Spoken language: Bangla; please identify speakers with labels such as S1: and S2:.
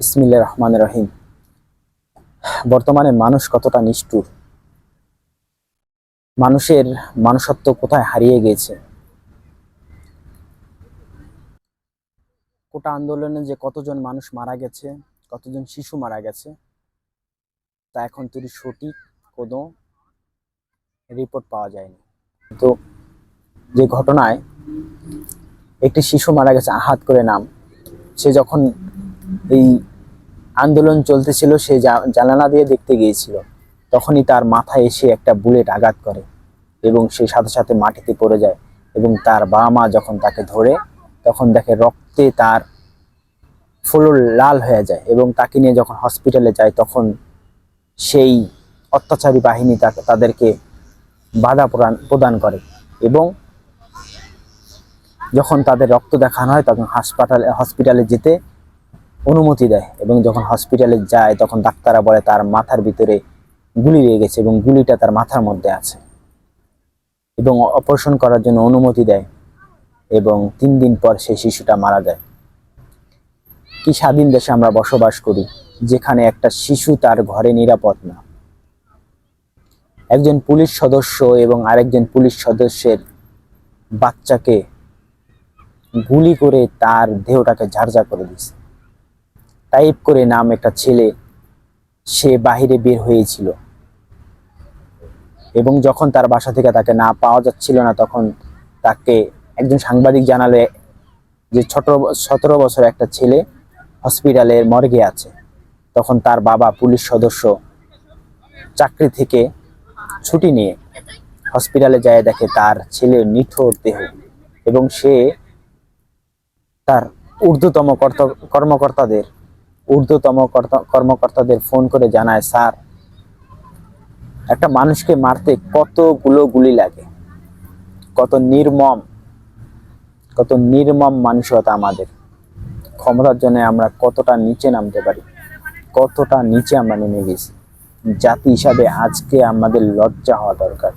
S1: বিসমিল্লাহির রহমানির রহিম। বর্তমানে মানুষ কতটা নিষ্ঠুর, মানুষের মনুষ্যত্ব কোথায় হারিয়ে গেছে। কোটা আন্দোলনে যে কতজন মানুষ মারা গেছে, কতজন শিশু মারা গেছে, তা এখন সঠিক কোনো রিপোর্ট পাওয়া যায়নি। তো যে ঘটনায় একটি শিশু মারা গেছে আহাত করে নাম, সে যখন এই আন্দোলন চলতেছিল সে জানালা দিয়ে দেখতে গিয়েছিল, তখনই তার মাথায় এসে একটা বুলেট আঘাত করে এবং সে সাথে সাথে মাটিতে পড়ে যায়। এবং তার বাবা মা যখন তাকে ধরে, তখন দেখে রক্তে তার ফুল লাল হয়ে যায়। এবং তাকে নিয়ে যখন হসপিটালে যায়, তখন সেই অত্যাচারী বাহিনী তাদেরকে বাধা প্রদান করে এবং যখন তাদের রক্ত দেখানো হয় তখন হসপিটালে যেতে অনুমতি দেয়। এবং যখন হসপিটালে যায় তখন ডাক্তাররা বলে তার মাথার ভিতরে গুলি লেগে গেছে এবং গুলিটা তার মাথার মধ্যে আছে, এবং অপারেশন করার জন্য অনুমতি দেয়। এবং 3 দিন পর সেই শিশুটা মারা যায়। কি স্বাধীন দেশে আমরা বসবাস করি, যেখানে একটা শিশু তার ঘরে নিরাপদ না। একজন পুলিশ সদস্য এবং আরেকজন পুলিশ সদস্যের বাচ্চাকে গুলি করে তার দেহটাকে ঝাড়ঝাড় করে দিয়েছে। টাইপ করে নাম একটা ছেলে, সে বাহিরে বের হয়েছিল এবং যখন তার বাসা থেকে তাকে না পাওয়া যাচ্ছিল না, তখন তাকে একজন সাংবাদিক জানালে যে 17 বছর একটা ছেলে হসপিটালের মর্গে আছে। তখন তার বাবা পুলিশ সদস্য চাকরি থেকে ছুটি নিয়ে হসপিটালে যায়, দেখে তার ছেলের নিথর দেহ। এবং সে তার ঊর্ধ্বতম কর্মকর্তাদের ফোন করে জানায়, স্যার, একটা মানুষকে মারতে কতগুলো গুলি লাগে, কত নির্মম মানসিকতা আমাদের। ক্ষমতার জন্য আমরা কতটা নিচে নামতে পারি, কতটা নিচে আমরা নেমে গেছি। জাতি হিসাবে আজকে আমাদের লজ্জা হওয়া দরকার।